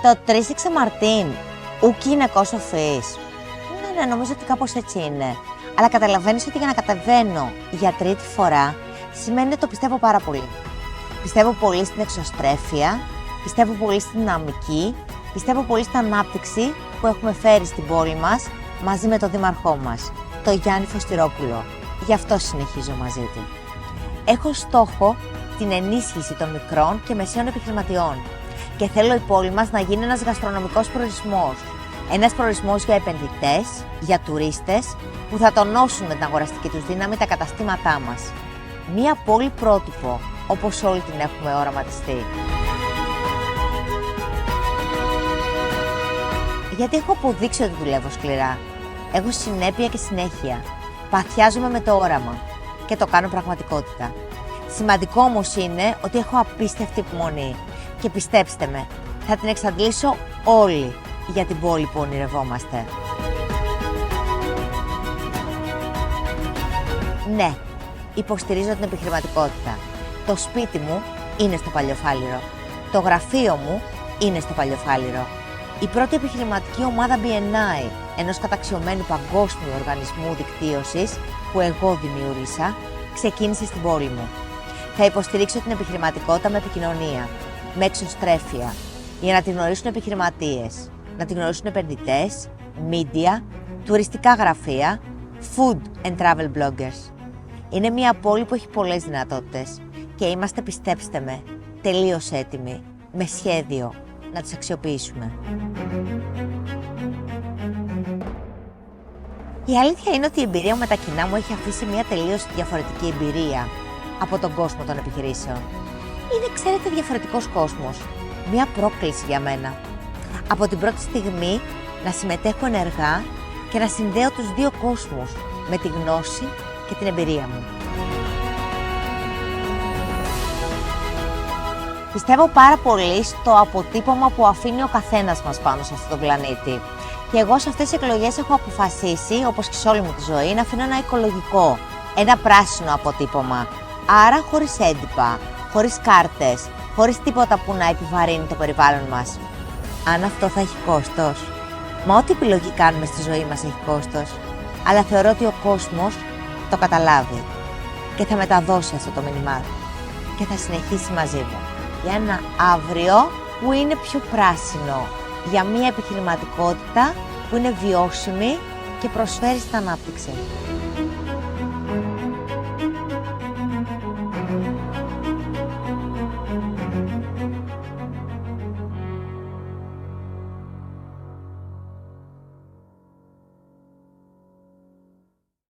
Το 3 Μαρτίν, ουκ είναι κόσοφης. Ναι, νομίζω ότι κάπως έτσι είναι. Αλλά καταλαβαίνεις ότι για να κατεβαίνω για τρίτη φορά σημαίνει ότι το πιστεύω πάρα πολύ. Πιστεύω πολύ στην εξωστρέφεια, πιστεύω πολύ στην δυναμική, πιστεύω πολύ στην ανάπτυξη που έχουμε φέρει στην πόλη μας μαζί με τον δήμαρχό μας, τον Γιάννη Φωστηρόπουλο. Γι' αυτό συνεχίζω μαζί του. Έχω στόχο την ενίσχυση των μικρών και μεσαίων επιχειρηματιών και θέλω η πόλη μας να γίνει ένας γαστρονομικός προορισμός. Ένας προορισμός για επενδυτές, για τουρίστες που θα τονώσουν με την αγοραστική τους δύναμη τα καταστήματά μας. Μία πόλη πρότυπο, όπως όλοι την έχουμε οραματιστεί. Γιατί έχω αποδείξει ότι δουλεύω σκληρά. Έχω συνέπεια και συνέχεια. Παθιάζομαι με το όραμα και το κάνω πραγματικότητα. Σημαντικό όμως είναι ότι έχω απίστευτη υπομονή και πιστέψτε με, θα την εξαντλήσω όλη για την πόλη που ονειρευόμαστε. Ναι, υποστηρίζω την επιχειρηματικότητα. Το σπίτι μου είναι στο Παλιοφάλιρο. Το γραφείο μου είναι στο Παλιοφάλιρο. Η πρώτη επιχειρηματική ομάδα BNI, ενός καταξιωμένου παγκόσμιου οργανισμού δικτύωσης που εγώ δημιούργησα, ξεκίνησε στην πόλη μου. Θα υποστηρίξω την επιχειρηματικότητα με επικοινωνία, με εξωστρέφεια, για να την γνωρίσουν επιχειρηματίες, να την γνωρίσουν επενδυτές, media, τουριστικά γραφεία, food and travel bloggers. Είναι μια πόλη που έχει πολλές δυνατότητες και είμαστε, πιστέψτε με, τελείως έτοιμοι, με σχέδιο, να τις αξιοποιήσουμε. Η αλήθεια είναι ότι η εμπειρία μου με τα κοινά μου έχει αφήσει μια τελείως διαφορετική εμπειρία από τον κόσμο των επιχειρήσεων. Είναι, ξέρετε, διαφορετικός κόσμος. Μια πρόκληση για μένα. Από την πρώτη στιγμή να συμμετέχω ενεργά και να συνδέω τους δύο κόσμους με τη γνώση και την εμπειρία μου. Πιστεύω πάρα πολύ στο αποτύπωμα που αφήνει ο καθένας μας πάνω σε αυτόν τον πλανήτη. Και εγώ σε αυτές τις εκλογές έχω αποφασίσει, όπως και σε όλη μου τη ζωή, να αφήνω ένα οικολογικό, ένα πράσινο αποτύπωμα. Άρα χωρίς έντυπα, χωρίς κάρτες, χωρίς τίποτα που να επιβαρύνει το περιβάλλον μας. Αν αυτό θα έχει κόστος. Μα ό,τι επιλογή κάνουμε στη ζωή μας έχει κόστος. Αλλά θεωρώ ότι ο κόσμος το καταλάβει και θα μεταδώσει αυτό το μήνυμά του και θα συνεχίσει μαζί μου για ένα αύριο που είναι πιο πράσινο, για μια επιχειρηματικότητα που είναι βιώσιμη και προσφέρει στην ανάπτυξη.